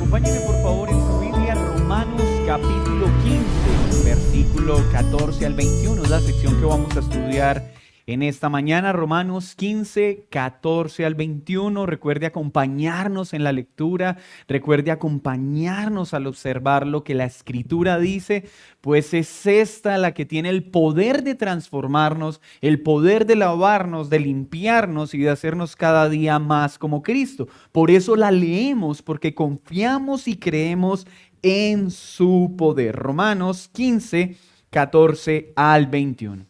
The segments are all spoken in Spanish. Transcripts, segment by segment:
Acompáñenme por favor en su Biblia, Romanos capítulo 15, versículo 14 al 21, es la sección que vamos a estudiar en esta mañana. Romanos 15, 14 al 21. Recuerde acompañarnos en la lectura, recuerde acompañarnos al observar lo que la Escritura dice, pues es esta la que tiene el poder de transformarnos, el poder de lavarnos, de limpiarnos y de hacernos cada día más como Cristo. Por eso la leemos, porque confiamos y creemos en su poder. Romanos 15, 14 al 21.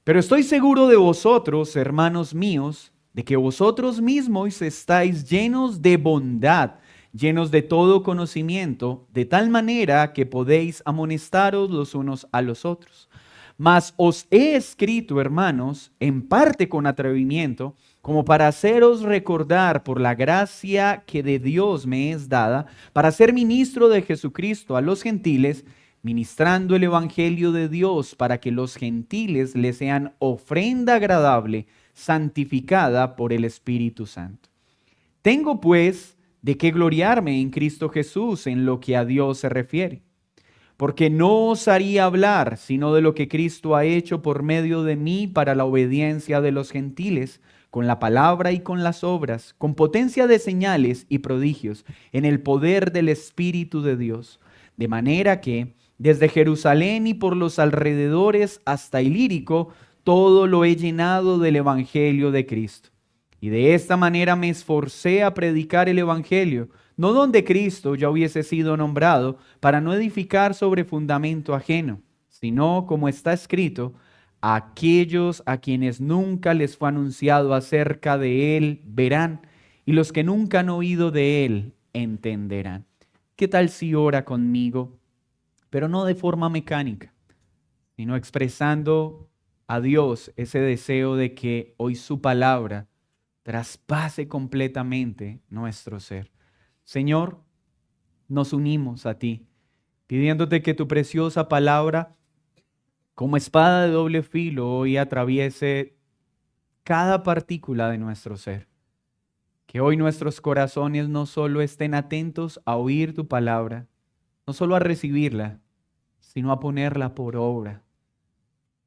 Pero estoy seguro de vosotros, hermanos míos, de que vosotros mismos estáis llenos de bondad, llenos de todo conocimiento, de tal manera que podéis amonestaros los unos a los otros. Mas os he escrito, hermanos, en parte con atrevimiento, como para haceros recordar por la gracia que de Dios me es dada, para ser ministro de Jesucristo a los gentiles, ministrando el evangelio de Dios para que los gentiles le sean ofrenda agradable, santificada por el Espíritu Santo. Tengo pues de qué gloriarme en Cristo Jesús en lo que a Dios se refiere, porque no osaría hablar sino de lo que Cristo ha hecho por medio de mí para la obediencia de los gentiles, con la palabra y con las obras, con potencia de señales y prodigios, en el poder del Espíritu de Dios, de manera que desde Jerusalén y por los alrededores hasta Ilírico, todo lo he llenado del Evangelio de Cristo. Y de esta manera me esforcé a predicar el Evangelio, no donde Cristo ya hubiese sido nombrado, para no edificar sobre fundamento ajeno, sino, como está escrito, a aquellos a quienes nunca les fue anunciado acerca de Él verán, y los que nunca han oído de Él entenderán. ¿Qué tal si ora conmigo? Pero no de forma mecánica, sino expresando a Dios ese deseo de que hoy su palabra traspase completamente nuestro ser. Señor, nos unimos a ti, pidiéndote que tu preciosa palabra, como espada de doble filo, hoy atraviese cada partícula de nuestro ser. Que hoy nuestros corazones no solo estén atentos a oír tu palabra, no solo a recibirla, sino a ponerla por obra.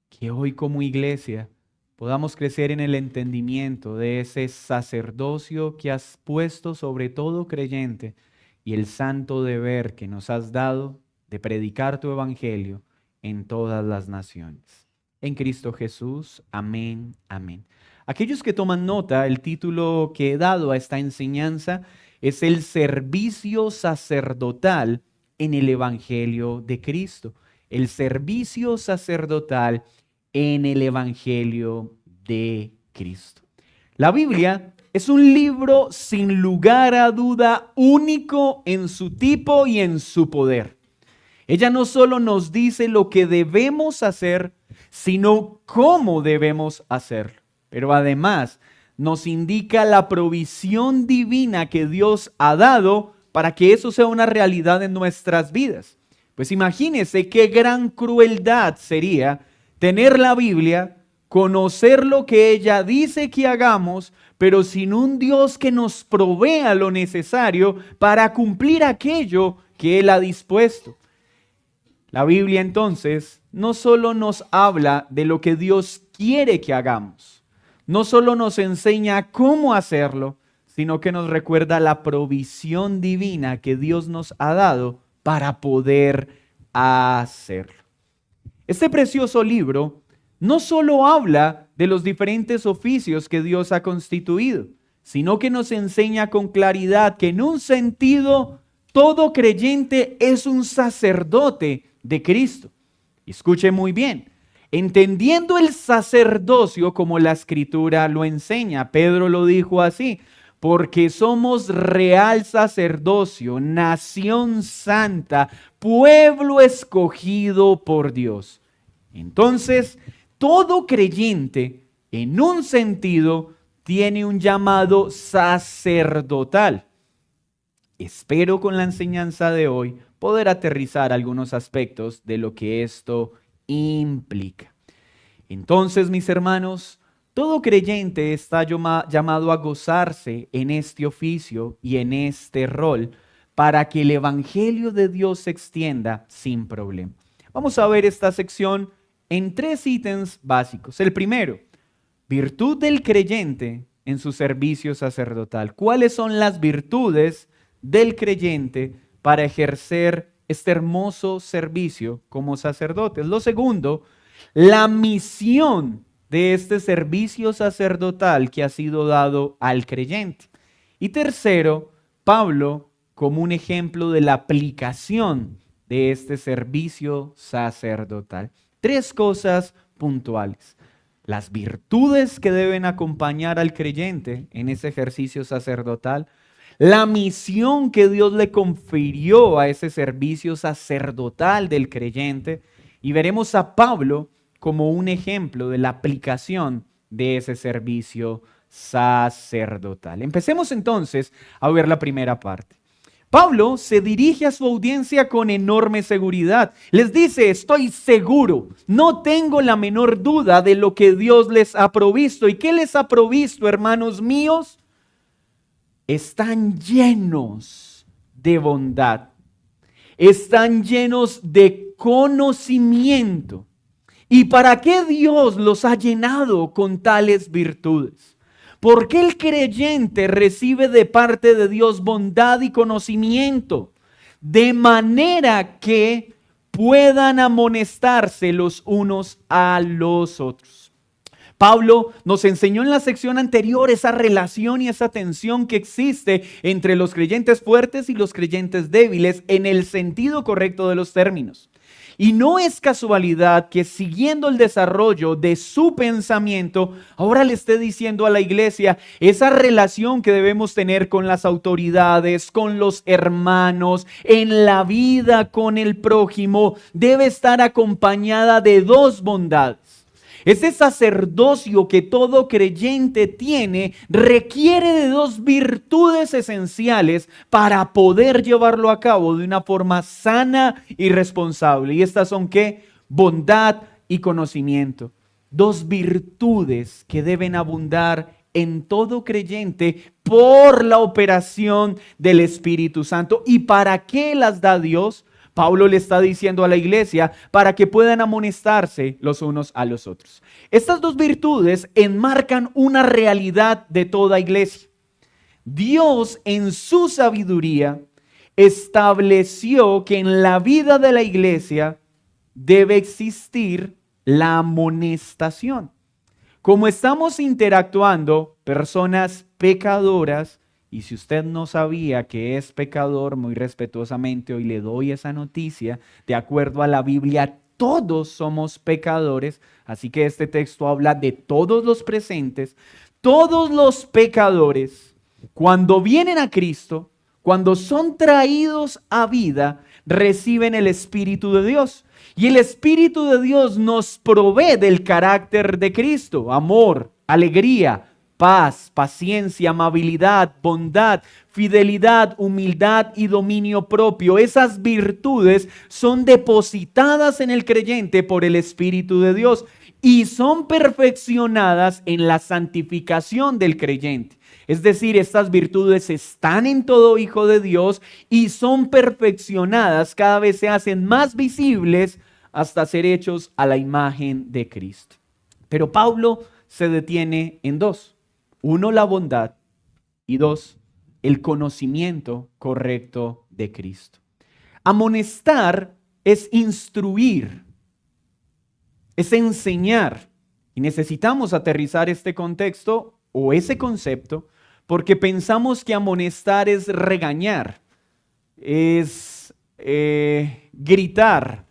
Que hoy como iglesia podamos crecer en el entendimiento de ese sacerdocio que has puesto sobre todo creyente y el santo deber que nos has dado de predicar tu evangelio en todas las naciones. En Cristo Jesús, amén, amén. Aquellos que toman nota, el título que he dado a esta enseñanza es el servicio sacerdotal en el Evangelio de Cristo. El servicio sacerdotal en el Evangelio de Cristo. La Biblia es un libro sin lugar a duda único en su tipo y en su poder. Ella no solo nos dice lo que debemos hacer, sino cómo debemos hacerlo. Pero además nos indica la provisión divina que Dios ha dado para que eso sea una realidad en nuestras vidas. Pues imagínense qué gran crueldad sería tener la Biblia, conocer lo que ella dice que hagamos, pero sin un Dios que nos provea lo necesario para cumplir aquello que Él ha dispuesto. La Biblia entonces no solo nos habla de lo que Dios quiere que hagamos, no solo nos enseña cómo hacerlo, sino que nos recuerda la provisión divina que Dios nos ha dado para poder hacerlo. Este precioso libro no solo habla de los diferentes oficios que Dios ha constituido, sino que nos enseña con claridad que en un sentido todo creyente es un sacerdote de Cristo. Escuche muy bien. Entendiendo el sacerdocio como la Escritura lo enseña, Pedro lo dijo así, porque somos real sacerdocio, nación santa, pueblo escogido por Dios. Entonces, todo creyente, en un sentido, tiene un llamado sacerdotal. Espero con la enseñanza de hoy poder aterrizar algunos aspectos de lo que esto implica. Entonces, mis hermanos, todo creyente está llamado a gozarse en este oficio y en este rol para que el evangelio de Dios se extienda sin problema. Vamos a ver esta sección en 3 ítems básicos. El primero, virtud del creyente en su servicio sacerdotal. ¿Cuáles son las virtudes del creyente para ejercer este hermoso servicio como sacerdotes? Lo segundo, la misión de este servicio sacerdotal que ha sido dado al creyente. Y tercero, Pablo como un ejemplo de la aplicación de este servicio sacerdotal. 3 cosas puntuales. Las virtudes que deben acompañar al creyente en ese ejercicio sacerdotal, la misión que Dios le confirió a ese servicio sacerdotal del creyente, y veremos a Pablo como un ejemplo de la aplicación de ese servicio sacerdotal. Empecemos entonces a ver la primera parte. Pablo se dirige a su audiencia con enorme seguridad. Les dice, estoy seguro, no tengo la menor duda de lo que Dios les ha provisto. ¿Y qué les ha provisto, hermanos míos? Están llenos de bondad, están llenos de conocimiento. ¿Y para qué Dios los ha llenado con tales virtudes? Porque el creyente recibe de parte de Dios bondad y conocimiento, de manera que puedan amonestarse los unos a los otros. Pablo nos enseñó en la sección anterior esa relación y esa tensión que existe entre los creyentes fuertes y los creyentes débiles en el sentido correcto de los términos. Y no es casualidad que siguiendo el desarrollo de su pensamiento, ahora le esté diciendo a la iglesia esa relación que debemos tener con las autoridades, con los hermanos, en la vida con el prójimo, debe estar acompañada de 2 bondades. Ese sacerdocio que todo creyente tiene requiere de 2 virtudes esenciales para poder llevarlo a cabo de una forma sana y responsable. ¿Y estas son qué? Bondad y conocimiento. 2 virtudes que deben abundar en todo creyente por la operación del Espíritu Santo. ¿Y para qué las da Dios? Pablo le está diciendo a la iglesia para que puedan amonestarse los unos a los otros. Estas 2 virtudes enmarcan una realidad de toda iglesia. Dios en su sabiduría estableció que en la vida de la iglesia debe existir la amonestación. Como estamos interactuando personas pecadoras, y si usted no sabía que es pecador, muy respetuosamente hoy le doy esa noticia. De acuerdo a la Biblia, todos somos pecadores. Así que este texto habla de todos los presentes. Todos los pecadores, cuando vienen a Cristo, cuando son traídos a vida, reciben el Espíritu de Dios. Y el Espíritu de Dios nos provee del carácter de Cristo: amor, alegría, paz, paciencia, amabilidad, bondad, fidelidad, humildad y dominio propio. Esas virtudes son depositadas en el creyente por el Espíritu de Dios y son perfeccionadas en la santificación del creyente. Es decir, estas virtudes están en todo hijo de Dios y son perfeccionadas, cada vez se hacen más visibles hasta ser hechos a la imagen de Cristo. Pero Pablo se detiene en 2. 1, la bondad, y 2, el conocimiento correcto de Cristo. Amonestar es instruir, es enseñar. Y necesitamos aterrizar este contexto o ese concepto porque pensamos que amonestar es regañar, es gritar.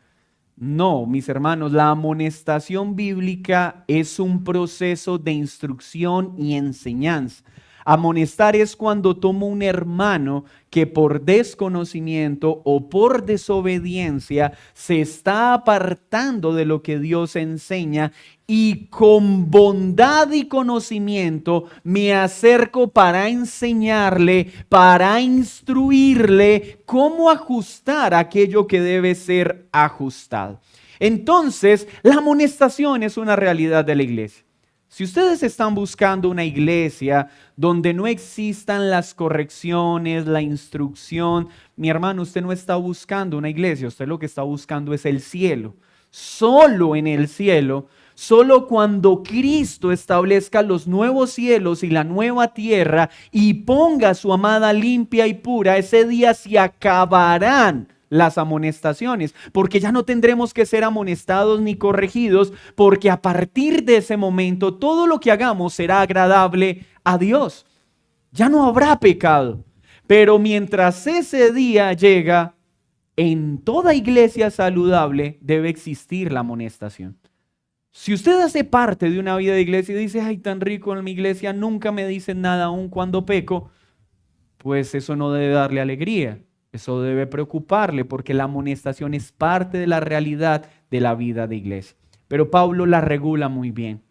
No, mis hermanos, la amonestación bíblica es un proceso de instrucción y enseñanza. Amonestar es cuando tomo un hermano que por desconocimiento o por desobediencia se está apartando de lo que Dios enseña y con bondad y conocimiento me acerco para enseñarle, para instruirle cómo ajustar aquello que debe ser ajustado. Entonces, la amonestación es una realidad de la iglesia. Si ustedes están buscando una iglesia donde no existan las correcciones, la instrucción, mi hermano, usted no está buscando una iglesia, usted lo que está buscando es el cielo. Solo en el cielo, solo cuando Cristo establezca los nuevos cielos y la nueva tierra y ponga su amada limpia y pura, ese día se acabarán las amonestaciones, porque ya no tendremos que ser amonestados ni corregidos, porque a partir de ese momento todo lo que hagamos será agradable a Dios. Ya no habrá pecado. Pero mientras ese día llega, en toda iglesia saludable debe existir la amonestación. Si usted hace parte de una vida de iglesia y dice, ay, tan rico en mi iglesia, nunca me dicen nada aun cuando peco, pues eso no debe darle alegría. Eso debe preocuparle porque la amonestación es parte de la realidad de la vida de iglesia. Pero Pablo la regula muy bien.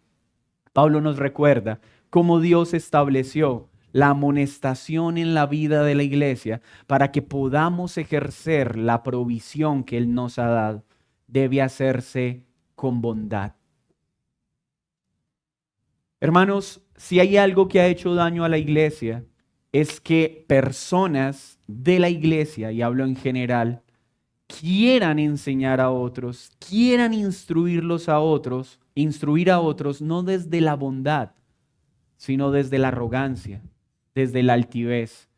Pablo nos recuerda cómo Dios estableció la amonestación en la vida de la iglesia para que podamos ejercer la provisión que Él nos ha dado. Debe hacerse con bondad. Hermanos, si hay algo que ha hecho daño a la iglesia, es que personas de la iglesia, y hablo en general, quieran enseñar a otros, quieran instruir a otros, no desde la bondad, sino desde la arrogancia, desde la altivez,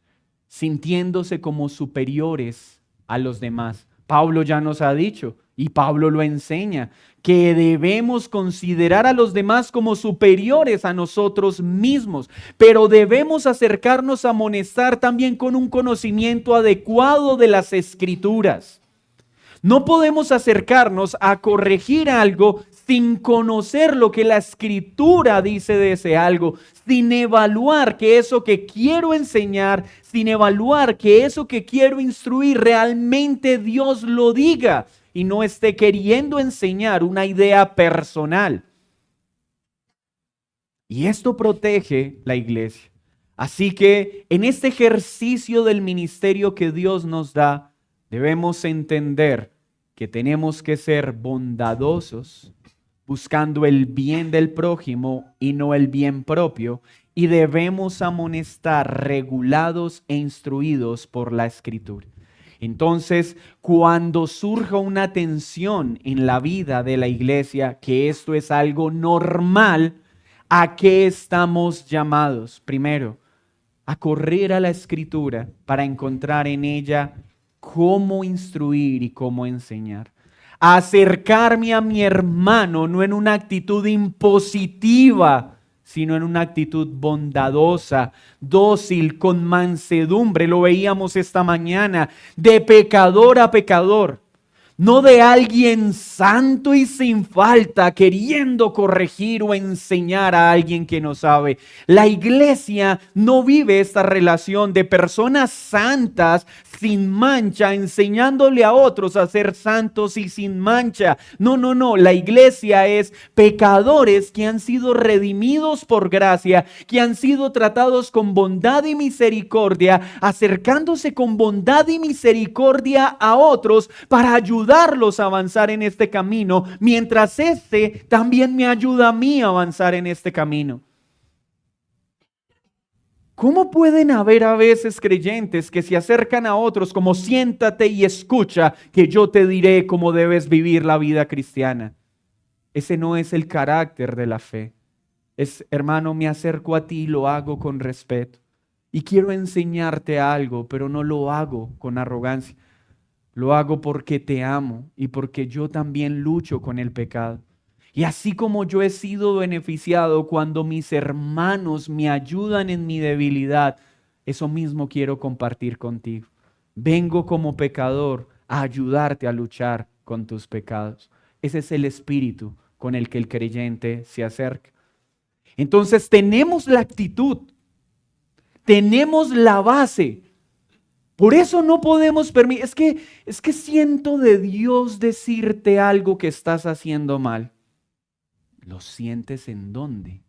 sintiéndose como superiores a los demás. Pablo ya nos ha dicho, y Pablo lo enseña, que debemos considerar a los demás como superiores a nosotros mismos, pero debemos acercarnos a amonestar también con un conocimiento adecuado de las Escrituras. No podemos acercarnos a corregir algo sin conocer lo que la Escritura dice de ese algo, sin evaluar que eso que quiero enseñar, sin evaluar que eso que quiero instruir realmente Dios lo diga y no esté queriendo enseñar una idea personal. Y esto protege la iglesia. Así que en este ejercicio del ministerio que Dios nos da, debemos entender que tenemos que ser bondadosos, buscando el bien del prójimo y no el bien propio, y debemos amonestar regulados e instruidos por la Escritura. Entonces, cuando surja una tensión en la vida de la iglesia, que esto es algo normal, ¿a qué estamos llamados? Primero, a correr a la Escritura para encontrar en ella cómo instruir y cómo enseñar. A acercarme a mi hermano no en una actitud impositiva, sino en una actitud bondadosa, dócil, con mansedumbre. Lo veíamos esta mañana, de pecador a pecador. No de alguien santo y sin falta queriendo corregir o enseñar a alguien que no sabe. La iglesia no vive esta relación de personas santas sin mancha, enseñándole a otros a ser santos y sin mancha. No. La iglesia es pecadores que han sido redimidos por gracia, que han sido tratados con bondad y misericordia, acercándose con bondad y misericordia a otros para ayudarlos a avanzar en este camino, mientras este también me ayuda a mí a avanzar en este camino. ¿Cómo pueden haber a veces creyentes que se acercan a otros como siéntate y escucha que yo te diré cómo debes vivir la vida cristiana? Ese no es el carácter de la fe. Es, hermano, me acerco a ti y lo hago con respeto. Y quiero enseñarte algo, pero no lo hago con arrogancia. Lo hago porque te amo y porque yo también lucho con el pecado. Y así como yo he sido beneficiado cuando mis hermanos me ayudan en mi debilidad, eso mismo quiero compartir contigo. Vengo como pecador a ayudarte a luchar con tus pecados. Ese es el espíritu con el que el creyente se acerca. Entonces tenemos la actitud, tenemos la base. Por eso no podemos permitir, es que siento de Dios decirte algo que estás haciendo mal. ¿Lo sientes en dónde?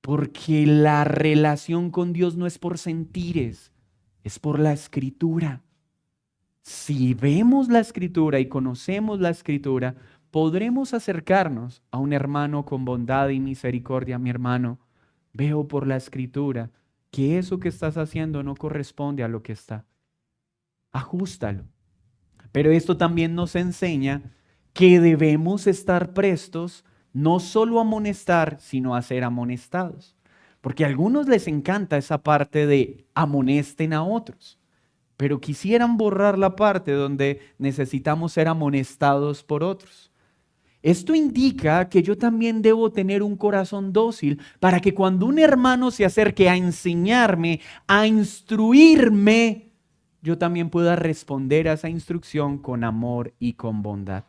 Porque la relación con Dios no es por sentires, es por la Escritura. Si vemos la Escritura y conocemos la Escritura, podremos acercarnos a un hermano con bondad y misericordia. Mi hermano, veo por la Escritura que eso que estás haciendo no corresponde a lo que está. Ajústalo. Pero esto también nos enseña que debemos estar prestos no solo a amonestar, sino a ser amonestados. Porque a algunos les encanta esa parte de amonesten a otros, pero quisieran borrar la parte donde necesitamos ser amonestados por otros. Esto indica que yo también debo tener un corazón dócil para que cuando un hermano se acerque a enseñarme, a instruirme, yo también pueda responder a esa instrucción con amor y con bondad.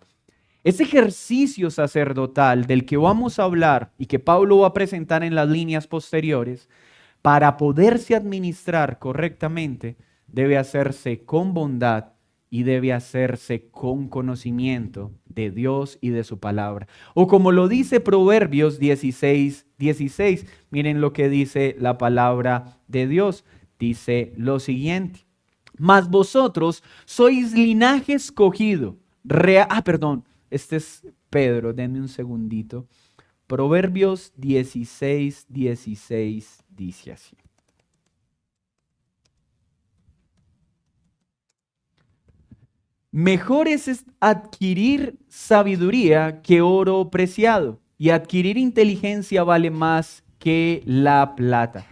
Ese ejercicio sacerdotal del que vamos a hablar y que Pablo va a presentar en las líneas posteriores, para poderse administrar correctamente, debe hacerse con bondad y debe hacerse con conocimiento de Dios y de su palabra. O como lo dice Proverbios 16:16, miren lo que dice la palabra de Dios. Dice lo siguiente: mas vosotros sois linaje escogido. Este es Pedro, denme un segundito. Proverbios 16:16 dice así. Mejor es adquirir sabiduría que oro preciado, y adquirir inteligencia vale más que la plata.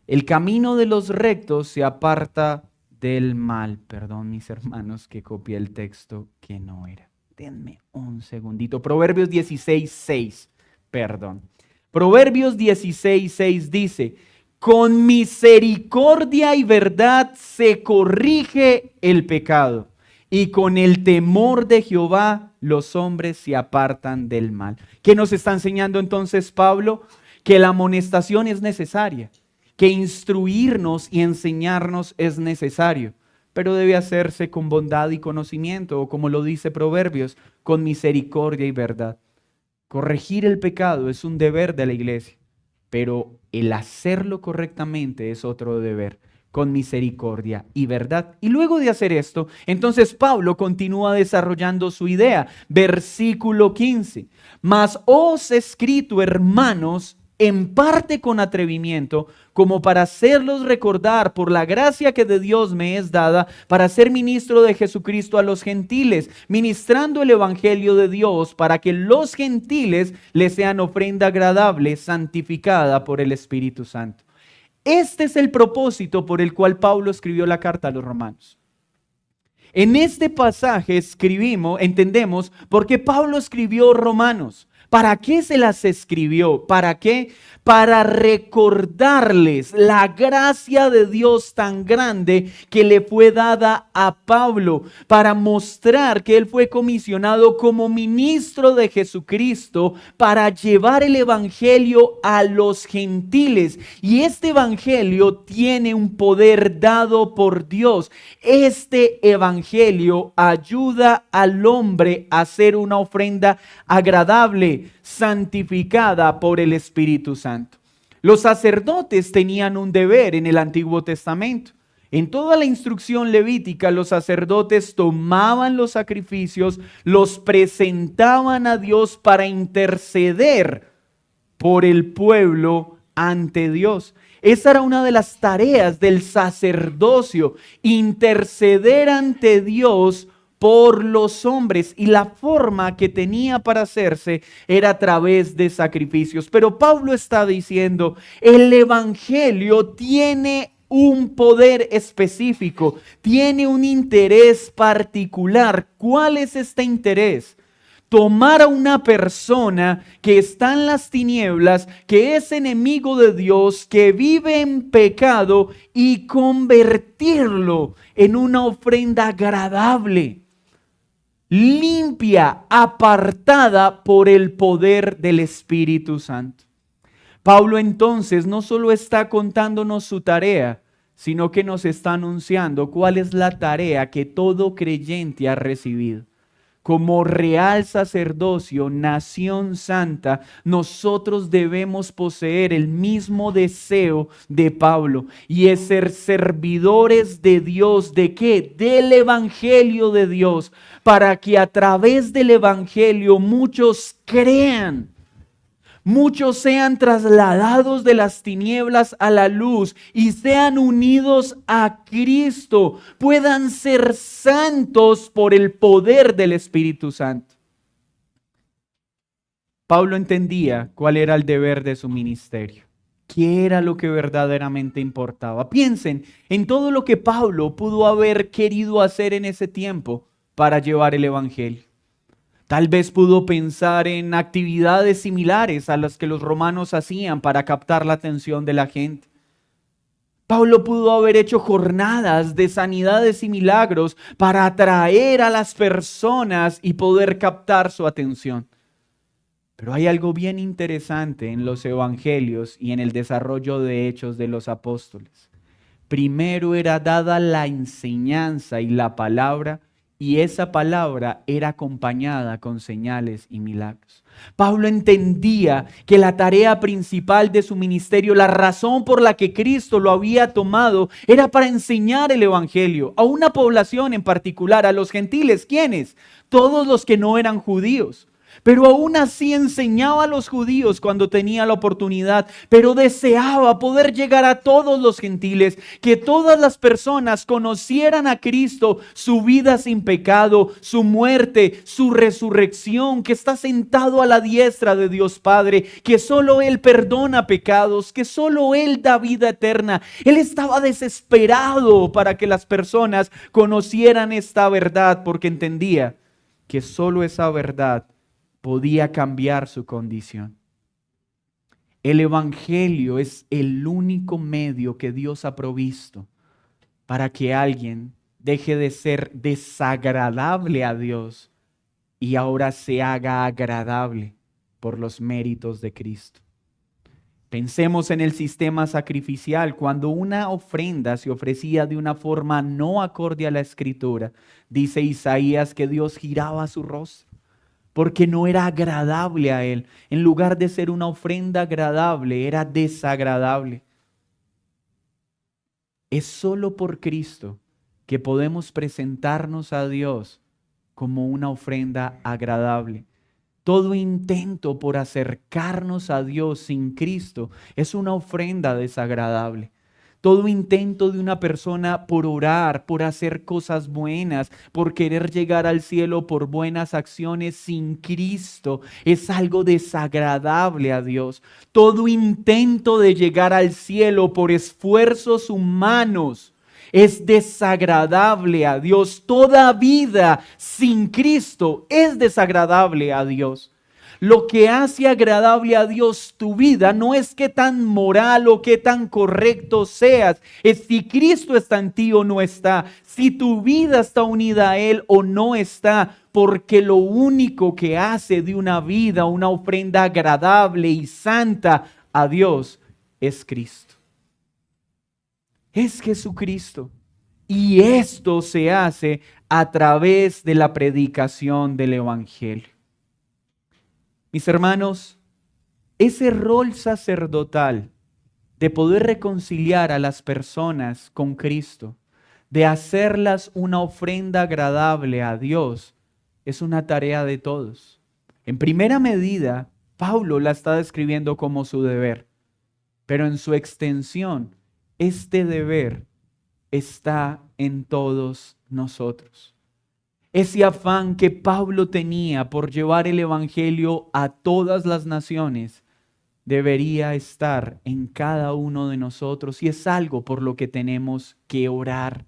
El camino de los rectos se aparta del mal. Perdón, mis hermanos, que copié el texto que no era. Denme un segundito. Proverbios 16:6. Perdón. Proverbios 16:6 dice: con misericordia y verdad se corrige el pecado, y con el temor de Jehová los hombres se apartan del mal. ¿Qué nos está enseñando entonces Pablo? Que la amonestación es necesaria, que instruirnos y enseñarnos es necesario, pero debe hacerse con bondad y conocimiento, o como lo dice Proverbios, con misericordia y verdad. Corregir el pecado es un deber de la iglesia, pero el hacerlo correctamente es otro deber, con misericordia y verdad. Y luego de hacer esto, entonces Pablo continúa desarrollando su idea. Versículo 15. Mas os he escrito, hermanos, en parte con atrevimiento, como para hacerlos recordar por la gracia que de Dios me es dada, para ser ministro de Jesucristo a los gentiles, ministrando el evangelio de Dios, para que los gentiles les sean ofrenda agradable, santificada por el Espíritu Santo. Este es el propósito por el cual Pablo escribió la carta a los romanos. En este pasaje entendemos por qué Pablo escribió Romanos. ¿Para qué se las escribió? ¿Para qué? Para recordarles la gracia de Dios tan grande que le fue dada a Pablo, para mostrar que él fue comisionado como ministro de Jesucristo para llevar el evangelio a los gentiles. Y este evangelio tiene un poder dado por Dios. Este evangelio ayuda al hombre a hacer una ofrenda agradable, santificada por el Espíritu Santo. Los sacerdotes tenían un deber en el Antiguo Testamento. En toda la instrucción levítica, los sacerdotes tomaban los sacrificios, los presentaban a Dios para interceder por el pueblo ante Dios. Esa era una de las tareas del sacerdocio, interceder ante Dios por los hombres, y la forma que tenía para hacerse era a través de sacrificios. Pero Pablo está diciendo, el evangelio tiene un poder específico, tiene un interés particular. ¿Cuál es este interés? Tomar a una persona que está en las tinieblas, que es enemigo de Dios, que vive en pecado, y convertirlo en una ofrenda agradable, limpia, apartada por el poder del Espíritu Santo. Pablo entonces no solo está contándonos su tarea, sino que nos está anunciando cuál es la tarea que todo creyente ha recibido. como real sacerdocio, nación santa, nosotros debemos poseer el mismo deseo de Pablo, y es ser servidores de Dios. ¿De qué? Del Evangelio de Dios, para que a través del Evangelio muchos crean. Muchos sean trasladados de las tinieblas a la luz y sean unidos a Cristo, puedan ser santos por el poder del Espíritu Santo. Pablo entendía cuál era el deber de su ministerio, qué era lo que verdaderamente importaba. Piensen en todo lo que Pablo pudo haber querido hacer en ese tiempo para llevar el Evangelio. Tal vez pudo pensar en actividades similares a las que los romanos hacían para captar la atención de la gente. Pablo pudo haber hecho jornadas de sanidades y milagros para atraer a las personas y poder captar su atención. Pero hay algo bien interesante en los evangelios y en el desarrollo de hechos de los apóstoles. Primero era dada la enseñanza y la palabra, y esa palabra era acompañada con señales y milagros. Pablo entendía que la tarea principal de su ministerio, la razón por la que Cristo lo había tomado, era para enseñar el evangelio a una población en particular, a los gentiles. ¿Quiénes? Todos los que no eran judíos. Pero aún así enseñaba a los judíos cuando tenía la oportunidad, pero deseaba poder llegar a todos los gentiles, que todas las personas conocieran a Cristo, su vida sin pecado, su muerte, su resurrección, que está sentado a la diestra de Dios Padre, que solo Él perdona pecados, que solo Él da vida eterna. Él estaba desesperado para que las personas conocieran esta verdad, porque entendía que solo esa verdad podía cambiar su condición. El evangelio es el único medio que Dios ha provisto para que alguien deje de ser desagradable a Dios y ahora se haga agradable por los méritos de Cristo. Pensemos en el sistema sacrificial. Cuando una ofrenda se ofrecía de una forma no acorde a la Escritura, dice Isaías que Dios giraba su rostro, porque no era agradable a Él. En lugar de ser una ofrenda agradable, era desagradable. Es solo por Cristo que podemos presentarnos a Dios como una ofrenda agradable. Todo intento por acercarnos a Dios sin Cristo es una ofrenda desagradable. Todo intento de una persona por orar, por hacer cosas buenas, por querer llegar al cielo por buenas acciones sin Cristo es algo desagradable a Dios. Todo intento de llegar al cielo por esfuerzos humanos es desagradable a Dios. Toda vida sin Cristo es desagradable a Dios. Lo que hace agradable a Dios tu vida no es qué tan moral o qué tan correcto seas, es si Cristo está en ti o no está, si tu vida está unida a Él o no está, porque lo único que hace de una vida una ofrenda agradable y santa a Dios es Cristo. Es Jesucristo. Y esto se hace a través de la predicación del Evangelio. Mis hermanos, ese rol sacerdotal de poder reconciliar a las personas con Cristo, de hacerlas una ofrenda agradable a Dios, es una tarea de todos. En primera medida, Pablo la está describiendo como su deber, pero en su extensión, este deber está en todos nosotros. Ese afán que Pablo tenía por llevar el evangelio a todas las naciones debería estar en cada uno de nosotros, y es algo por lo que tenemos que orar.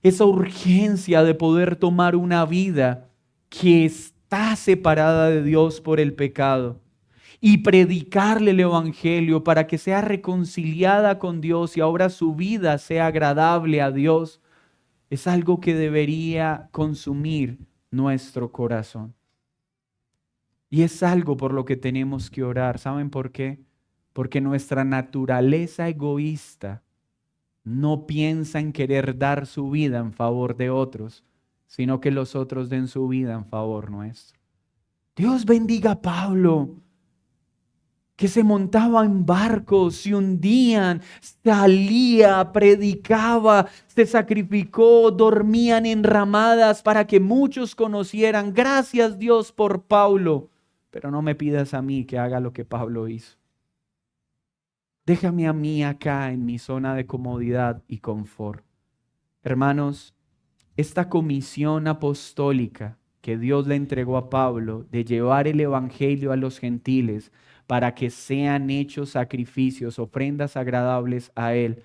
Esa urgencia de poder tomar una vida que está separada de Dios por el pecado y predicarle el evangelio para que sea reconciliada con Dios y ahora su vida sea agradable a Dios, es algo que debería consumir nuestro corazón. Y es algo por lo que tenemos que orar. ¿Saben por qué? Porque nuestra naturaleza egoísta no piensa en querer dar su vida en favor de otros, sino que los otros den su vida en favor nuestro. Dios bendiga a Pablo, que se montaba en barcos, se hundían, salía, predicaba, se sacrificó, dormían en ramadas para que muchos conocieran. Gracias Dios por Pablo, pero no me pidas a mí que haga lo que Pablo hizo. Déjame a mí acá en mi zona de comodidad y confort. Hermanos, esta comisión apostólica que Dios le entregó a Pablo de llevar el evangelio a los gentiles para que sean hechos sacrificios, ofrendas agradables a Él,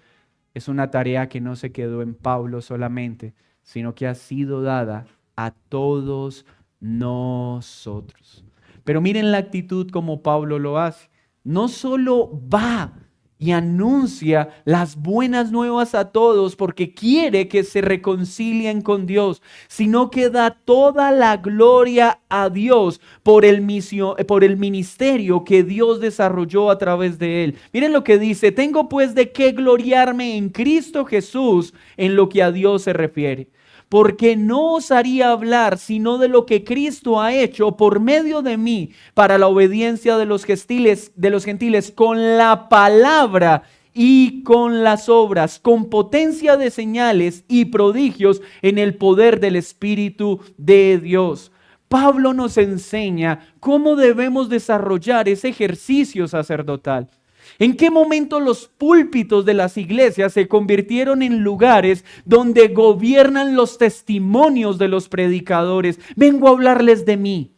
es una tarea que no se quedó en Pablo solamente, sino que ha sido dada a todos nosotros. Pero miren la actitud como Pablo lo hace. No solo va y anuncia las buenas nuevas a todos porque quiere que se reconcilien con Dios, sino que da toda la gloria a Dios por el ministerio que Dios desarrolló a través de él. Miren lo que dice: tengo pues de qué gloriarme en Cristo Jesús en lo que a Dios se refiere. Porque no osaría hablar sino de lo que Cristo ha hecho por medio de mí para la obediencia de los gentiles con la palabra y con las obras, con potencia de señales y prodigios en el poder del Espíritu de Dios. Pablo nos enseña cómo debemos desarrollar ese ejercicio sacerdotal. ¿En qué momento los púlpitos de las iglesias se convirtieron en lugares donde gobiernan los testimonios de los predicadores? Vengo a hablarles de mí.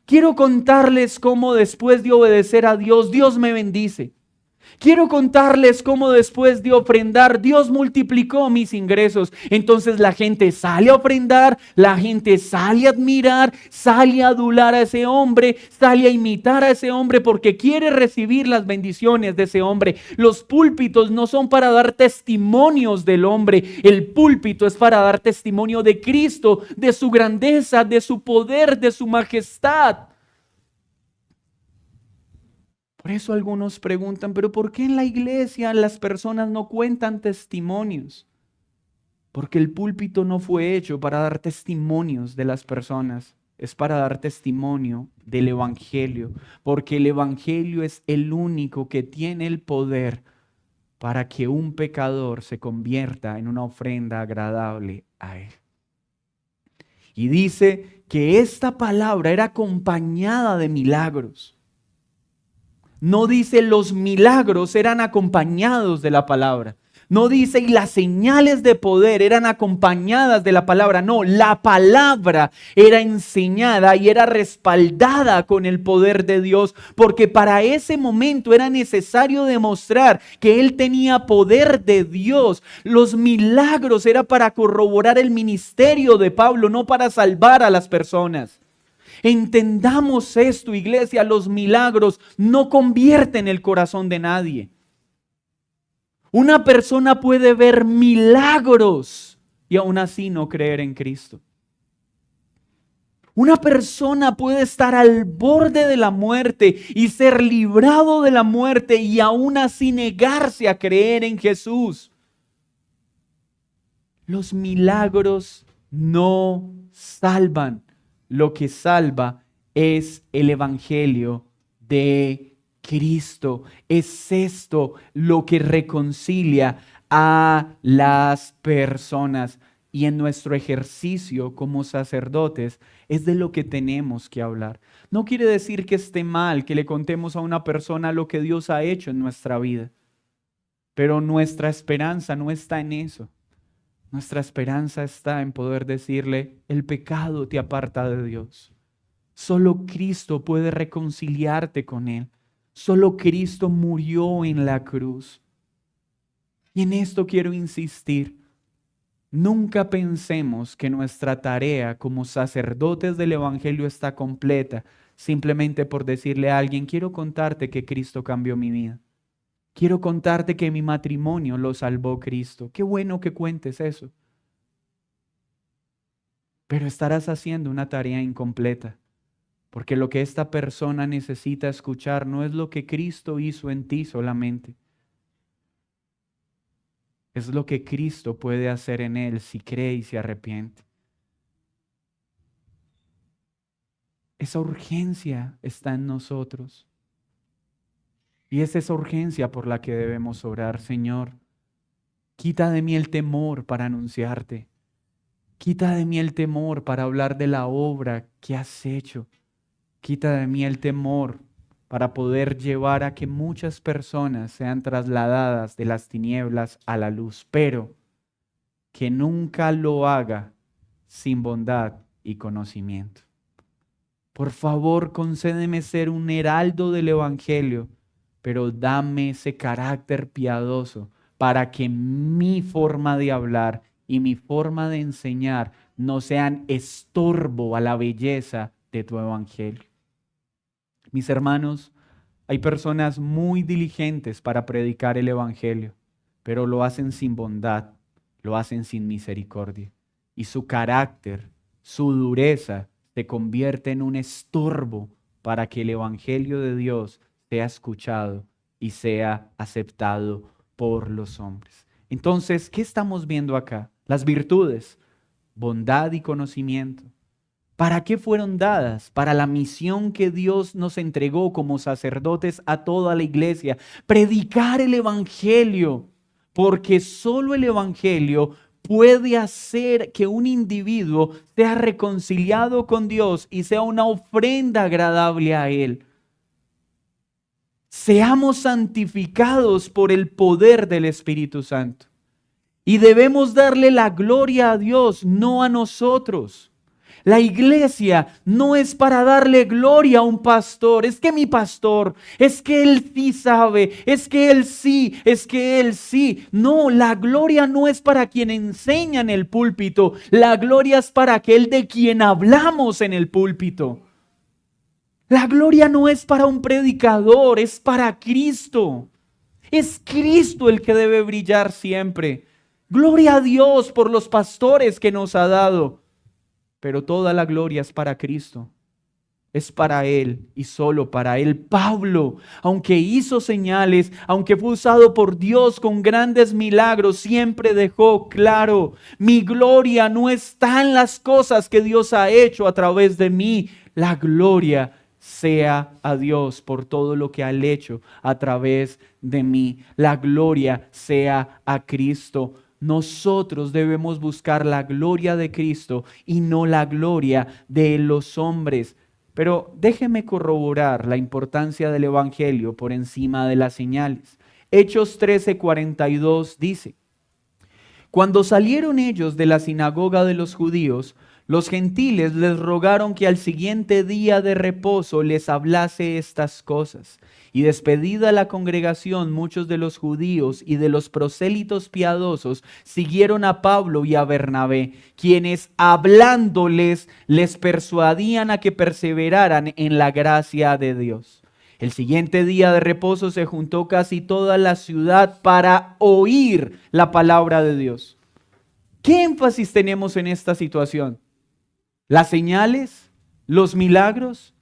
Quiero contarles cómo después de obedecer a Dios, Dios me bendice. Quiero contarles cómo después de ofrendar, Dios multiplicó mis ingresos. Entonces la gente sale a ofrendar, la gente sale a admirar, sale a adular a ese hombre, sale a imitar a ese hombre porque quiere recibir las bendiciones de ese hombre. Los púlpitos no son para dar testimonios del hombre, el púlpito es para dar testimonio de Cristo, de su grandeza, de su poder, de su majestad. Por eso algunos preguntan, ¿pero por qué en la iglesia las personas no cuentan testimonios? Porque el púlpito no fue hecho para dar testimonios de las personas, es para dar testimonio del evangelio, porque el evangelio es el único que tiene el poder para que un pecador se convierta en una ofrenda agradable a Él. Y dice que esta palabra era acompañada de milagros. No dice los milagros eran acompañados de la palabra. No dice y las señales de poder eran acompañadas de la palabra. No, la palabra era enseñada y era respaldada con el poder de Dios. Porque para ese momento era necesario demostrar que Él tenía poder de Dios. Los milagros era para corroborar el ministerio de Pablo, no para salvar a las personas. Entendamos esto, iglesia, los milagros no convierten el corazón de nadie. Una persona puede ver milagros y aún así no creer en Cristo. Una persona puede estar al borde de la muerte y ser librado de la muerte y aún así negarse a creer en Jesús. Los milagros no salvan. Lo que salva es el evangelio de Cristo. Es esto lo que reconcilia a las personas. Y en nuestro ejercicio como sacerdotes es de lo que tenemos que hablar. No quiere decir que esté mal que le contemos a una persona lo que Dios ha hecho en nuestra vida. Pero nuestra esperanza no está en eso. Nuestra esperanza está en poder decirle: el pecado te aparta de Dios. Solo Cristo puede reconciliarte con Él. Solo Cristo murió en la cruz. Y en esto quiero insistir. Nunca pensemos que nuestra tarea como sacerdotes del Evangelio está completa simplemente por decirle a alguien: quiero contarte que Cristo cambió mi vida. Quiero contarte que mi matrimonio lo salvó Cristo. Qué bueno que cuentes eso. Pero estarás haciendo una tarea incompleta. Porque lo que esta persona necesita escuchar no es lo que Cristo hizo en ti solamente. Es lo que Cristo puede hacer en él si cree y se arrepiente. Esa urgencia está en nosotros. Y es esa urgencia por la que debemos orar. Señor, quita de mí el temor para anunciarte. Quita de mí el temor para hablar de la obra que has hecho. Quita de mí el temor para poder llevar a que muchas personas sean trasladadas de las tinieblas a la luz, pero que nunca lo haga sin bondad y conocimiento. Por favor, concédeme ser un heraldo del Evangelio, pero dame ese carácter piadoso para que mi forma de hablar y mi forma de enseñar no sean estorbo a la belleza de tu Evangelio. Mis hermanos, hay personas muy diligentes para predicar el Evangelio, pero lo hacen sin bondad, lo hacen sin misericordia. Y su carácter, su dureza, se convierte en un estorbo para que el Evangelio de Dios sea escuchado y sea aceptado por los hombres. Entonces, ¿qué estamos viendo acá? Las virtudes, bondad y conocimiento. ¿Para qué fueron dadas? Para la misión que Dios nos entregó como sacerdotes a toda la iglesia. Predicar el Evangelio, porque solo el Evangelio puede hacer que un individuo sea reconciliado con Dios y sea una ofrenda agradable a Él. Seamos santificados por el poder del Espíritu Santo. Y debemos darle la gloria a Dios, no a nosotros. La iglesia no es para darle gloria a un pastor. Es que mi pastor, es que él sí sabe, es que él sí, es que él sí. No, la gloria no es para quien enseña en el púlpito. La gloria es para aquel de quien hablamos en el púlpito. La gloria no es para un predicador, es para Cristo. Es Cristo el que debe brillar siempre. Gloria a Dios por los pastores que nos ha dado. Pero toda la gloria es para Cristo. Es para Él y solo para Él. Pablo, aunque hizo señales, aunque fue usado por Dios con grandes milagros, siempre dejó claro: mi gloria no está en las cosas que Dios ha hecho a través de mí. La gloria sea a Dios por todo lo que ha hecho a través de mí. La gloria sea a Cristo. Nosotros debemos buscar la gloria de Cristo y no la gloria de los hombres. Pero déjeme corroborar la importancia del Evangelio por encima de las señales. Hechos 13:42 dice: cuando salieron ellos de la sinagoga de los judíos, los gentiles les rogaron que al siguiente día de reposo les hablase estas cosas. Y despedida la congregación, muchos de los judíos y de los prosélitos piadosos siguieron a Pablo y a Bernabé, quienes hablándoles les persuadían a que perseveraran en la gracia de Dios. El siguiente día de reposo se juntó casi toda la ciudad para oír la palabra de Dios. ¿Qué énfasis tenemos en esta situación? ¿Las señales? ¿Los milagros?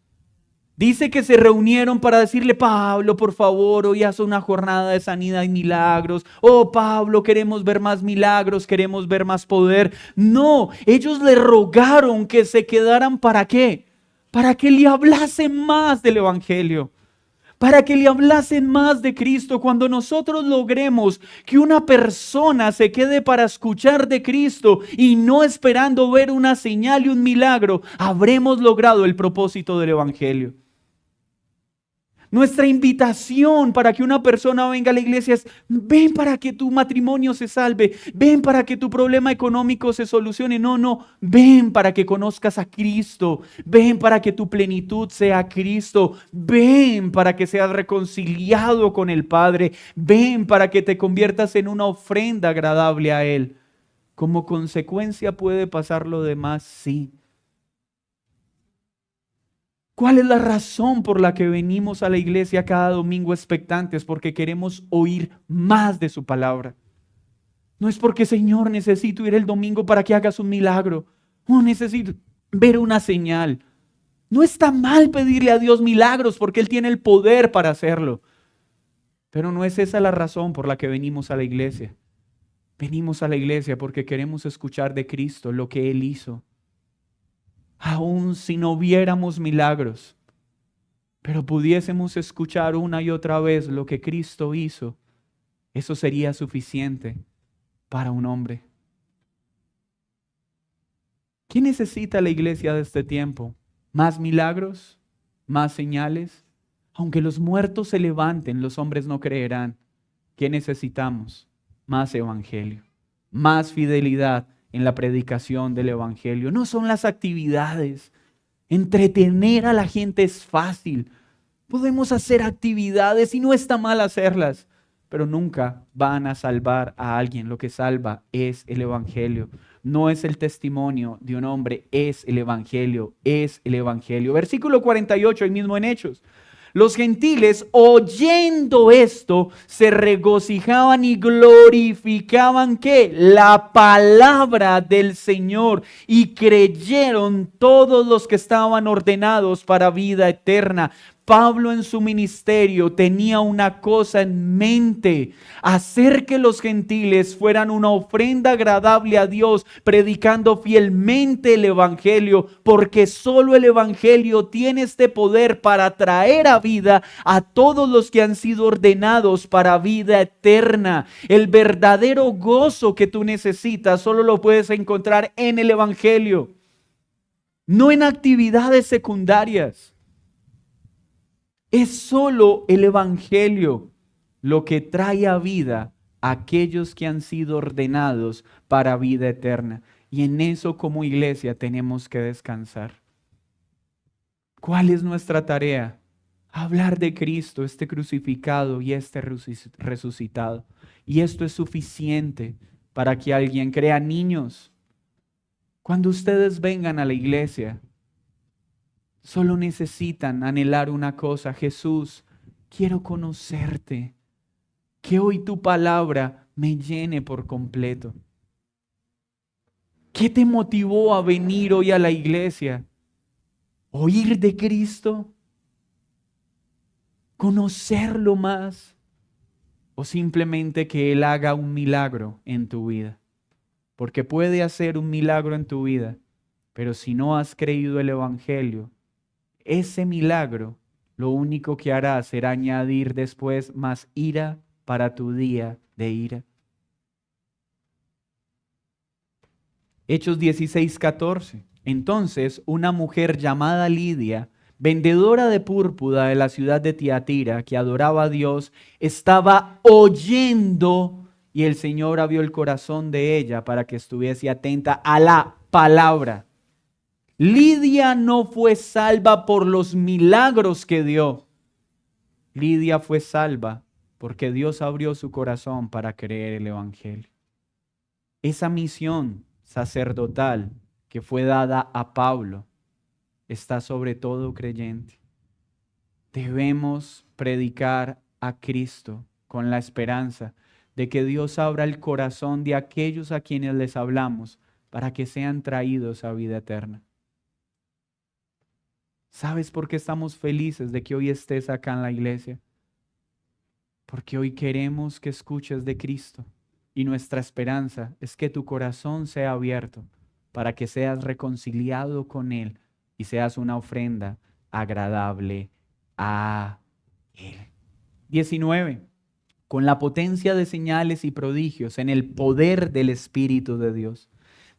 Dice que se reunieron para decirle: Pablo, por favor, hoy haz una jornada de sanidad y milagros. Oh, Pablo, queremos ver más milagros, queremos ver más poder. No, ellos le rogaron que se quedaran. ¿Para qué? Para que le hablasen más del Evangelio. Para que le hablasen más de Cristo. Cuando nosotros logremos que una persona se quede para escuchar de Cristo y no esperando ver una señal y un milagro, habremos logrado el propósito del Evangelio. Nuestra invitación para que una persona venga a la iglesia es: ven para que tu matrimonio se salve, ven para que tu problema económico se solucione. No, ven para que conozcas a Cristo, ven para que tu plenitud sea Cristo, ven para que seas reconciliado con el Padre, ven para que te conviertas en una ofrenda agradable a Él. Como consecuencia puede pasar lo demás, sí. ¿Cuál es la razón por la que venimos a la iglesia cada domingo expectantes? Porque queremos oír más de su palabra. No es porque: Señor, necesito ir el domingo para que hagas un milagro. O necesito ver una señal. No está mal pedirle a Dios milagros porque Él tiene el poder para hacerlo. Pero no es esa la razón por la que venimos a la iglesia. Venimos a la iglesia porque queremos escuchar de Cristo lo que Él hizo. aun si no viéramos milagros, pero pudiésemos escuchar una y otra vez lo que Cristo hizo, eso sería suficiente para un hombre. ¿Qué necesita la iglesia de este tiempo? ¿Más milagros? ¿Más señales? Aunque los muertos se levanten, los hombres no creerán. ¿Qué necesitamos? Más evangelio, más fidelidad en la predicación del evangelio. No son las actividades. Entretener a la gente es fácil. Podemos hacer actividades y no está mal hacerlas, pero nunca van a salvar a alguien. Lo que salva es el evangelio. No es el testimonio de un hombre, es el evangelio, es el evangelio. Versículo 48, ahí mismo en Hechos. Los gentiles, oyendo esto, se regocijaban y glorificaban ¿qué? La palabra del Señor, y creyeron todos los que estaban ordenados para vida eterna. Pablo en su ministerio tenía una cosa en mente: hacer que los gentiles fueran una ofrenda agradable a Dios, predicando fielmente el evangelio, porque solo el evangelio tiene este poder para traer a vida a todos los que han sido ordenados para vida eterna. El verdadero gozo que tú necesitas solo lo puedes encontrar en el evangelio, no en actividades secundarias. Es solo el evangelio lo que trae a vida a aquellos que han sido ordenados para vida eterna. Y en eso como iglesia tenemos que descansar. ¿Cuál es nuestra tarea? Hablar de Cristo, este crucificado y este resucitado. Y esto es suficiente para que alguien crea. Niños, cuando ustedes vengan a la iglesia, solo necesitan anhelar una cosa: Jesús, quiero conocerte, que hoy tu palabra me llene por completo. ¿Qué te motivó a venir hoy a la iglesia? ¿Oír de Cristo? ¿Conocerlo más? ¿O simplemente que Él haga un milagro en tu vida? Porque puede hacer un milagro en tu vida, pero si no has creído el evangelio, ese milagro lo único que hará será añadir después más ira para tu día de ira. Hechos 16:14. Entonces una mujer llamada Lidia, vendedora de púrpura de la ciudad de Tiatira, que adoraba a Dios, estaba oyendo, y el Señor abrió el corazón de ella para que estuviese atenta a la palabra. Lidia no fue salva por los milagros que dio. Lidia fue salva porque Dios abrió su corazón para creer el evangelio. Esa misión sacerdotal que fue dada a Pablo está sobre todo creyente. Debemos predicar a Cristo con la esperanza de que Dios abra el corazón de aquellos a quienes les hablamos para que sean traídos a vida eterna. ¿Sabes por qué estamos felices de que hoy estés acá en la iglesia? Porque hoy queremos que escuches de Cristo, y nuestra esperanza es que tu corazón sea abierto para que seas reconciliado con Él y seas una ofrenda agradable a Él. 19. Con la potencia de señales y prodigios en el poder del Espíritu de Dios,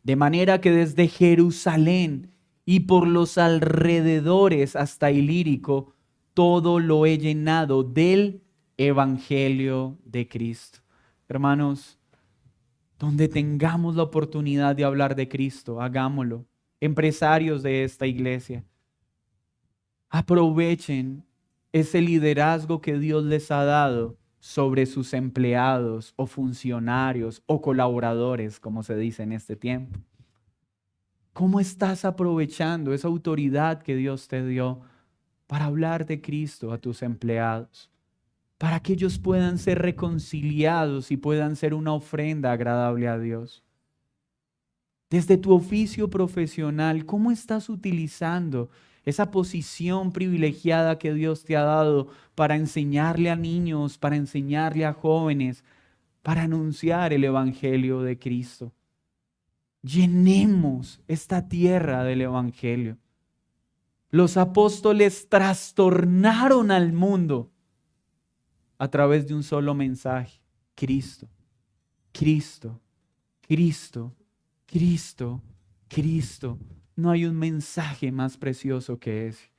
de manera que desde Jerusalén y por los alrededores hasta Ilírico, todo lo he llenado del evangelio de Cristo. Hermanos, donde tengamos la oportunidad de hablar de Cristo, hagámoslo. Empresarios de esta iglesia, aprovechen ese liderazgo que Dios les ha dado sobre sus empleados o funcionarios o colaboradores, como se dice en este tiempo. ¿Cómo estás aprovechando esa autoridad que Dios te dio para hablar de Cristo a tus empleados? Para que ellos puedan ser reconciliados y puedan ser una ofrenda agradable a Dios. Desde tu oficio profesional, ¿cómo estás utilizando esa posición privilegiada que Dios te ha dado para enseñarle a niños, para enseñarle a jóvenes, para anunciar el evangelio de Cristo? Llenemos esta tierra del Evangelio. Los apóstoles trastornaron al mundo a través de un solo mensaje: Cristo, Cristo, Cristo, Cristo, Cristo. No hay un mensaje más precioso que ese: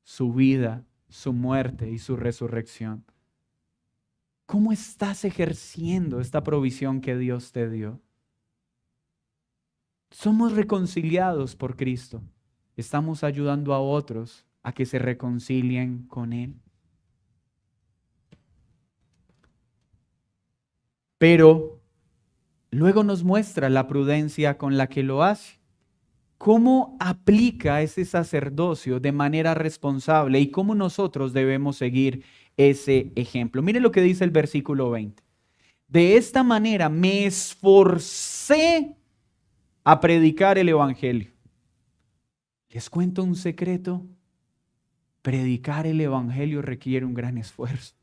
su vida, su muerte y su resurrección. ¿Cómo estás ejerciendo esta provisión que Dios te dio? Somos reconciliados por Cristo. Estamos ayudando a otros a que se reconcilien con Él. Pero luego nos muestra la prudencia con la que lo hace. ¿Cómo aplica ese sacerdocio de manera responsable y cómo nosotros debemos seguir ese ejemplo? Mire lo que dice el versículo 20. De esta manera me esforcé a predicar el Evangelio. Les cuento un secreto: predicar el Evangelio requiere un gran esfuerzo.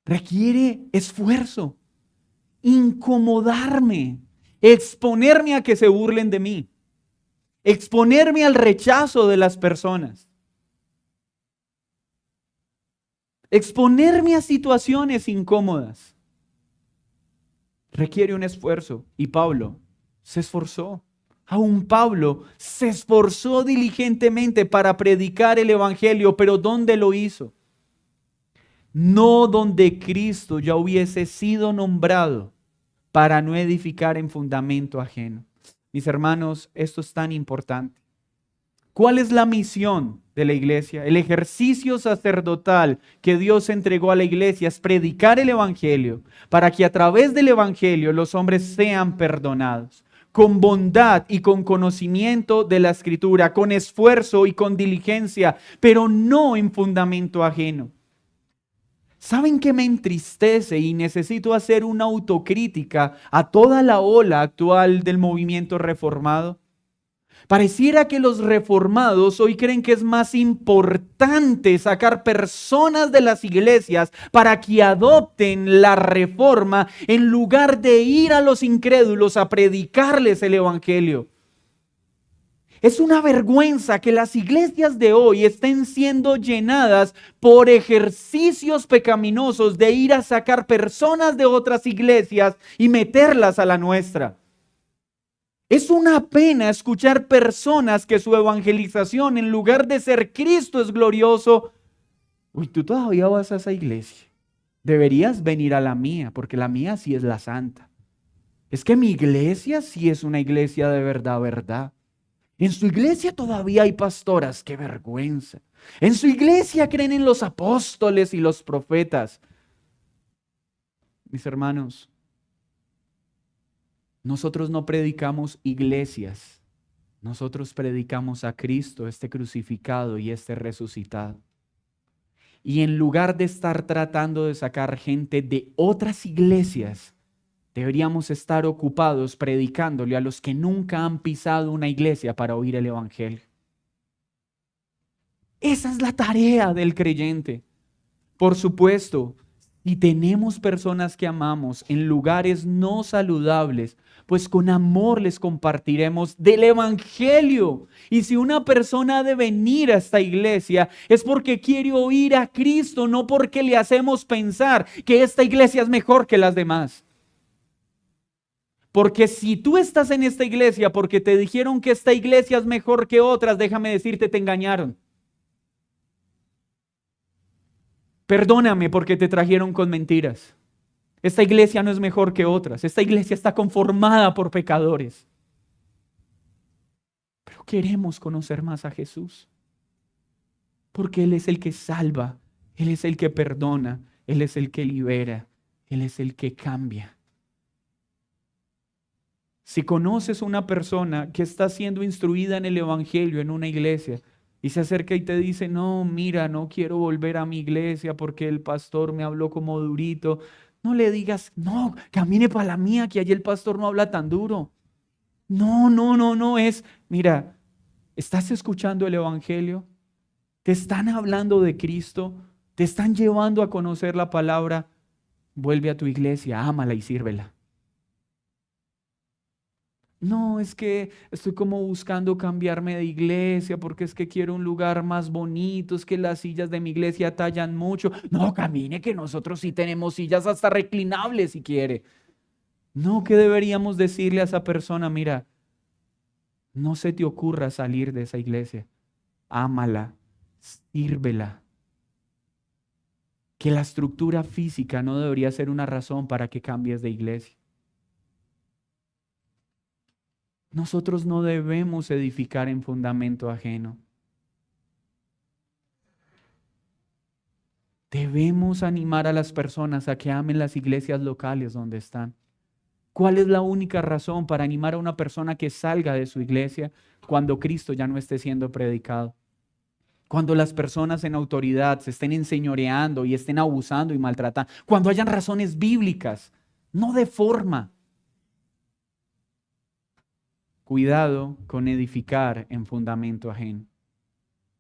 Requiere esfuerzo, incomodarme, exponerme a que se burlen de mí, exponerme al rechazo de las personas, exponerme a situaciones incómodas. Requiere un esfuerzo, y Pablo se esforzó. Aún Pablo se esforzó diligentemente para predicar el Evangelio, pero ¿dónde lo hizo? No donde Cristo ya hubiese sido nombrado, para no edificar en fundamento ajeno. Mis hermanos, esto es tan importante. ¿Cuál es la misión de la iglesia? El ejercicio sacerdotal que Dios entregó a la iglesia es predicar el Evangelio, para que a través del Evangelio los hombres sean perdonados, con bondad y con conocimiento de la Escritura, con esfuerzo y con diligencia, pero no en fundamento ajeno. ¿Saben qué me entristece? Y necesito hacer una autocrítica a toda la ola actual del movimiento reformado. Pareciera que los reformados hoy creen que es más importante sacar personas de las iglesias para que adopten la reforma en lugar de ir a los incrédulos a predicarles el Evangelio. Es una vergüenza que las iglesias de hoy estén siendo llenadas por ejercicios pecaminosos de ir a sacar personas de otras iglesias y meterlas a la nuestra. Es una pena escuchar personas que su evangelización, en lugar de ser Cristo, es glorioso. Uy, tú todavía vas a esa iglesia. Deberías venir a la mía, porque la mía sí es la santa. Es que mi iglesia sí es una iglesia de verdad, verdad. En su iglesia todavía hay pastoras, qué vergüenza. En su iglesia creen en los apóstoles y los profetas. Mis hermanos, nosotros no predicamos iglesias, nosotros predicamos a Cristo, este crucificado y este resucitado. Y en lugar de estar tratando de sacar gente de otras iglesias, deberíamos estar ocupados predicándole a los que nunca han pisado una iglesia para oír el Evangelio. Esa es la tarea del creyente. Por supuesto, si tenemos personas que amamos en lugares no saludables, pues con amor les compartiremos del Evangelio. Y si una persona ha de venir a esta iglesia, es porque quiere oír a Cristo, no porque le hacemos pensar que esta iglesia es mejor que las demás. Porque si tú estás en esta iglesia porque te dijeron que esta iglesia es mejor que otras, déjame decirte, te engañaron. Perdóname porque te trajeron con mentiras. Esta iglesia no es mejor que otras. Esta iglesia está conformada por pecadores. Pero queremos conocer más a Jesús. Porque Él es el que salva, Él es el que perdona, Él es el que libera, Él es el que cambia. Si conoces una persona que está siendo instruida en el Evangelio en una iglesia y se acerca y te dice, no, mira, no quiero volver a mi iglesia porque el pastor me habló como durito, no le digas, no, camine para la mía, que allí el pastor no habla tan duro. No, mira, ¿estás escuchando el Evangelio? ¿Te están hablando de Cristo? ¿Te están llevando a conocer la palabra? Vuelve a tu iglesia, ámala y sírvela. No, es que estoy como buscando cambiarme de iglesia porque es que quiero un lugar más bonito, es que las sillas de mi iglesia tallan mucho. No, camine que nosotros sí tenemos sillas hasta reclinables si quiere. No, ¿qué deberíamos decirle a esa persona? Mira, no se te ocurra salir de esa iglesia. Ámala, sírvela. Que la estructura física no debería ser una razón para que cambies de iglesia. Nosotros no debemos edificar en fundamento ajeno. Debemos animar a las personas a que amen las iglesias locales donde están. ¿Cuál es la única razón para animar a una persona que salga de su iglesia cuando Cristo ya no esté siendo predicado? Cuando las personas en autoridad se estén enseñoreando y estén abusando y maltratando. Cuando hayan razones bíblicas, no de forma. Cuidado con edificar en fundamento ajeno.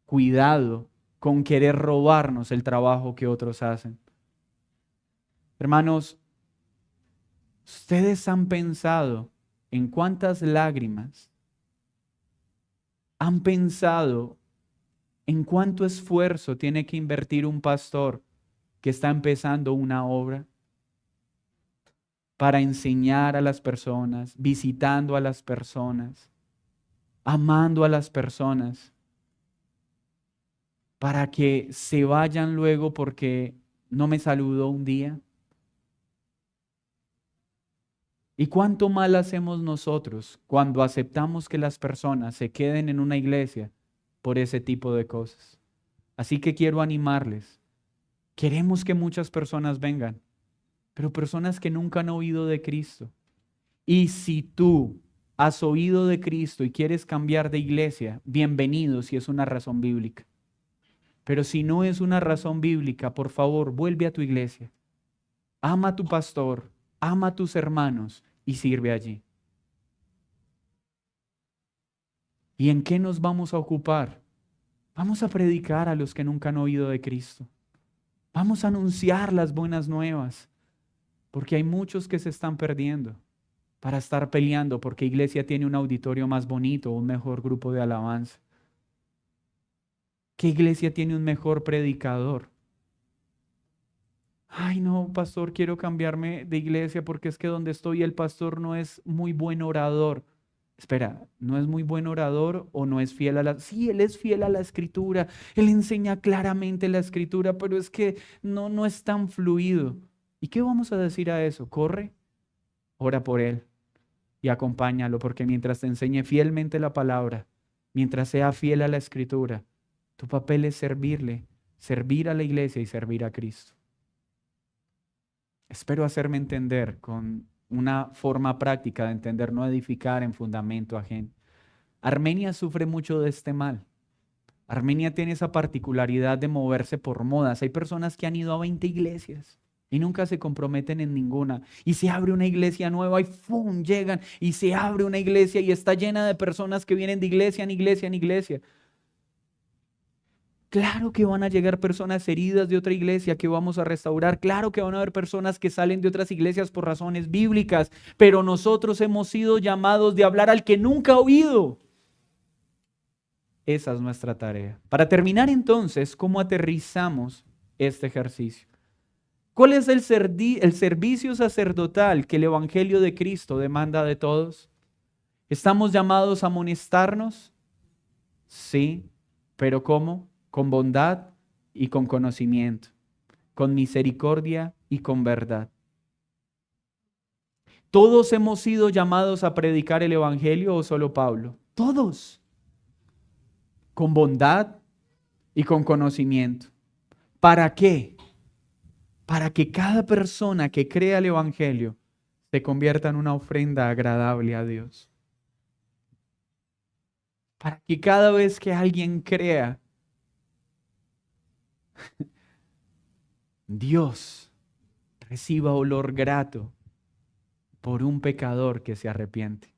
Cuidado con querer robarnos el trabajo que otros hacen. Hermanos, ¿ustedes han pensado en cuántas lágrimas? ¿Han pensado en cuánto esfuerzo tiene que invertir un pastor que está empezando una obra para enseñar a las personas, visitando a las personas, amando a las personas, para que se vayan luego porque no me saludó un día? ¿Y cuánto mal hacemos nosotros cuando aceptamos que las personas se queden en una iglesia por ese tipo de cosas? Así que quiero animarles. Queremos que muchas personas vengan, pero personas que nunca han oído de Cristo. Y si tú has oído de Cristo y quieres cambiar de iglesia, bienvenido si es una razón bíblica. Pero si no es una razón bíblica, por favor, vuelve a tu iglesia. Ama a tu pastor, ama a tus hermanos y sirve allí. ¿Y en qué nos vamos a ocupar? Vamos a predicar a los que nunca han oído de Cristo. Vamos a anunciar las buenas nuevas, porque hay muchos que se están perdiendo para estar peleando porque iglesia tiene un auditorio más bonito, un mejor grupo de alabanza. ¿Qué iglesia tiene un mejor predicador? Ay, no, pastor, quiero cambiarme de iglesia porque es que donde estoy el pastor no es muy buen orador. Espera, ¿no es muy buen orador o no es fiel a la? Sí, él es fiel a la escritura, él enseña claramente la escritura, pero es que no es tan fluido. ¿Y qué vamos a decir a eso? Corre, ora por él y acompáñalo, porque mientras te enseñe fielmente la palabra, mientras sea fiel a la escritura, tu papel es servirle, servir a la iglesia y servir a Cristo. Espero hacerme entender con una forma práctica de entender, no edificar en fundamento ajeno. Armenia sufre mucho de este mal. Armenia tiene esa particularidad de moverse por modas. Hay personas que han ido a 20 iglesias y nunca se comprometen en ninguna. Y se abre una iglesia nueva y ¡fum! Llegan y se abre una iglesia y está llena de personas que vienen de iglesia en iglesia en iglesia. Claro que van a llegar personas heridas de otra iglesia que vamos a restaurar. Claro que van a haber personas que salen de otras iglesias por razones bíblicas. Pero nosotros hemos sido llamados de hablar al que nunca ha oído. Esa es nuestra tarea. Para terminar entonces, ¿cómo aterrizamos este ejercicio? ¿Cuál es el servicio sacerdotal que el Evangelio de Cristo demanda de todos? ¿Estamos llamados a amonestarnos? Sí, pero ¿cómo? Con bondad y con conocimiento, con misericordia y con verdad. ¿Todos hemos sido llamados a predicar el Evangelio o solo Pablo? Todos. Con bondad y con conocimiento. ¿Para qué? Para que cada persona que crea el Evangelio se convierta en una ofrenda agradable a Dios. Para que cada vez que alguien crea, Dios reciba olor grato por un pecador que se arrepiente.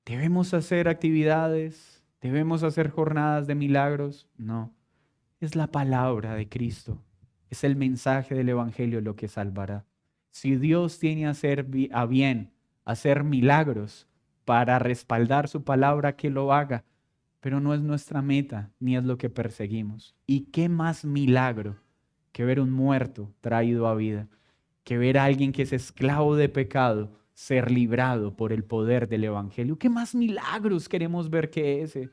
¿Debemos hacer actividades? ¿Debemos hacer jornadas de milagros? No. Es la palabra de Cristo. Es el mensaje del Evangelio lo que salvará. Si Dios tiene a hacer a bien hacer milagros para respaldar su palabra, que lo haga, pero no es nuestra meta ni es lo que perseguimos. ¿Y qué más milagro que ver un muerto traído a vida? Que ver a alguien que es esclavo de pecado ser librado por el poder del Evangelio. ¿Qué más milagros queremos ver que ese?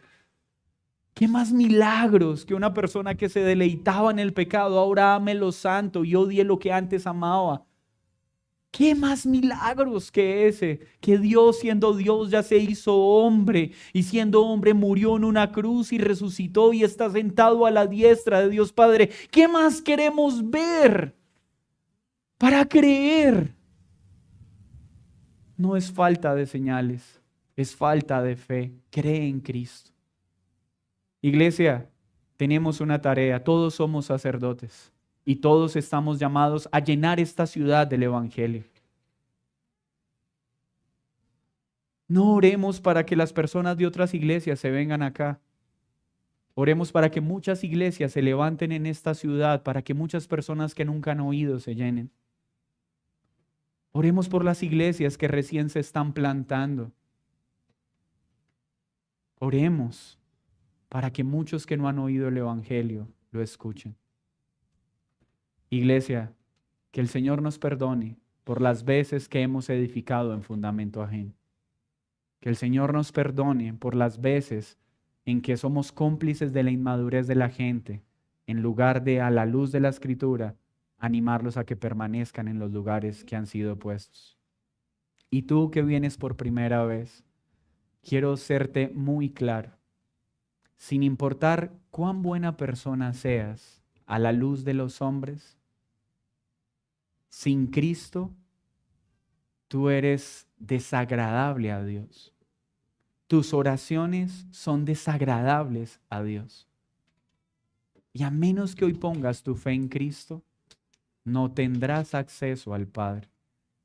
¿Qué más milagros que una persona que se deleitaba en el pecado ahora ame lo santo y odie lo que antes amaba? ¿Qué más milagros que ese? Que Dios, siendo Dios, ya se hizo hombre, y siendo hombre murió en una cruz y resucitó y está sentado a la diestra de Dios Padre. ¿Qué más queremos ver para creer? No es falta de señales, es falta de fe. Cree en Cristo. Iglesia, tenemos una tarea. Todos somos sacerdotes y todos estamos llamados a llenar esta ciudad del Evangelio. No oremos para que las personas de otras iglesias se vengan acá. Oremos para que muchas iglesias se levanten en esta ciudad, para que muchas personas que nunca han oído se llenen. Oremos por las iglesias que recién se están plantando. Oremos para que muchos que no han oído el Evangelio lo escuchen. Iglesia, que el Señor nos perdone por las veces que hemos edificado en fundamento ajeno. Que el Señor nos perdone por las veces en que somos cómplices de la inmadurez de la gente, en lugar de, a la luz de la Escritura, animarlos a que permanezcan en los lugares que han sido puestos. Y tú que vienes por primera vez, quiero serte muy claro. Sin importar cuán buena persona seas a la luz de los hombres, sin Cristo, tú eres desagradable a Dios. Tus oraciones son desagradables a Dios. Y a menos que hoy pongas tu fe en Cristo, no tendrás acceso al Padre.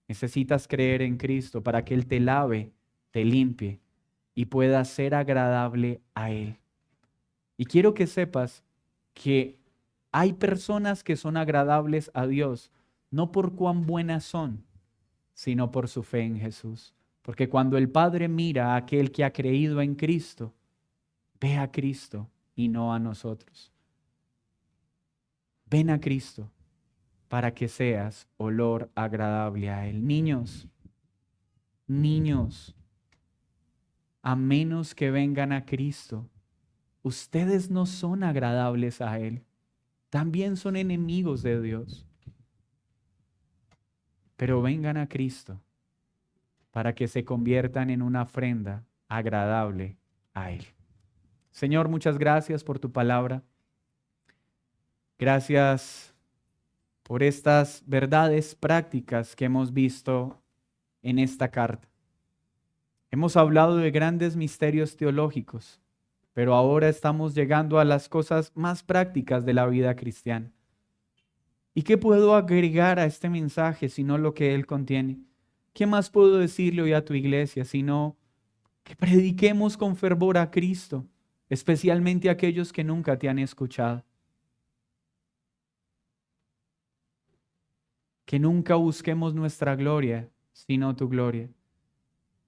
Necesitas creer en Cristo para que Él te lave, te limpie y pueda ser agradable a Él. Y quiero que sepas que hay personas que son agradables a Dios, no por cuán buenas son, sino por su fe en Jesús. Porque cuando el Padre mira a aquel que ha creído en Cristo, ve a Cristo y no a nosotros. Ven a Cristo para que seas olor agradable a Él. Niños, a menos que vengan a Cristo, ustedes no son agradables a Él. También son enemigos de Dios. Pero vengan a Cristo para que se conviertan en una ofrenda agradable a Él. Señor, muchas gracias por tu palabra. Gracias por estas verdades prácticas que hemos visto en esta carta. Hemos hablado de grandes misterios teológicos, pero ahora estamos llegando a las cosas más prácticas de la vida cristiana. ¿Y qué puedo agregar a este mensaje sino lo que él contiene? ¿Qué más puedo decirle hoy a tu iglesia sino que prediquemos con fervor a Cristo, especialmente a aquellos que nunca te han escuchado? Que nunca busquemos nuestra gloria, sino tu gloria.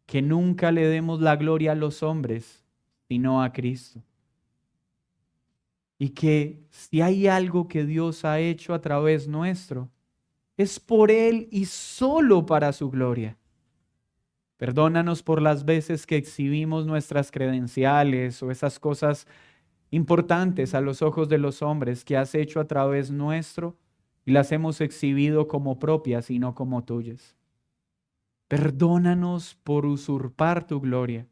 Que nunca le demos la gloria a los hombres, sino a Cristo. Y que si hay algo que Dios ha hecho a través nuestro, es por Él y solo para su gloria. Perdónanos por las veces que exhibimos nuestras credenciales o esas cosas importantes a los ojos de los hombres que has hecho a través nuestro y las hemos exhibido como propias y no como tuyas. Perdónanos por usurpar tu gloria.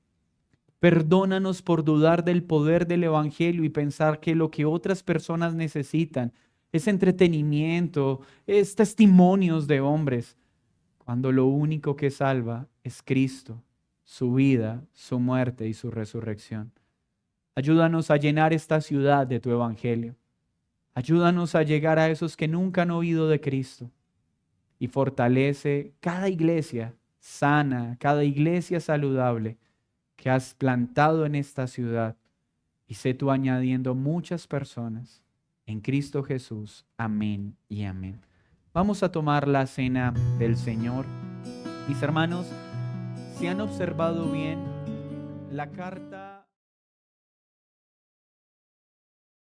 Perdónanos por dudar del poder del Evangelio y pensar que lo que otras personas necesitan es entretenimiento, es testimonios de hombres, cuando lo único que salva es Cristo, su vida, su muerte y su resurrección. Ayúdanos a llenar esta ciudad de tu Evangelio. Ayúdanos a llegar a esos que nunca han oído de Cristo. Y fortalece cada iglesia sana, cada iglesia saludable que has plantado en esta ciudad. Y sé tú añadiendo muchas personas en Cristo Jesús. Amén y amén. Vamos a tomar la cena del Señor. Mis hermanos, Si han observado bien, la carta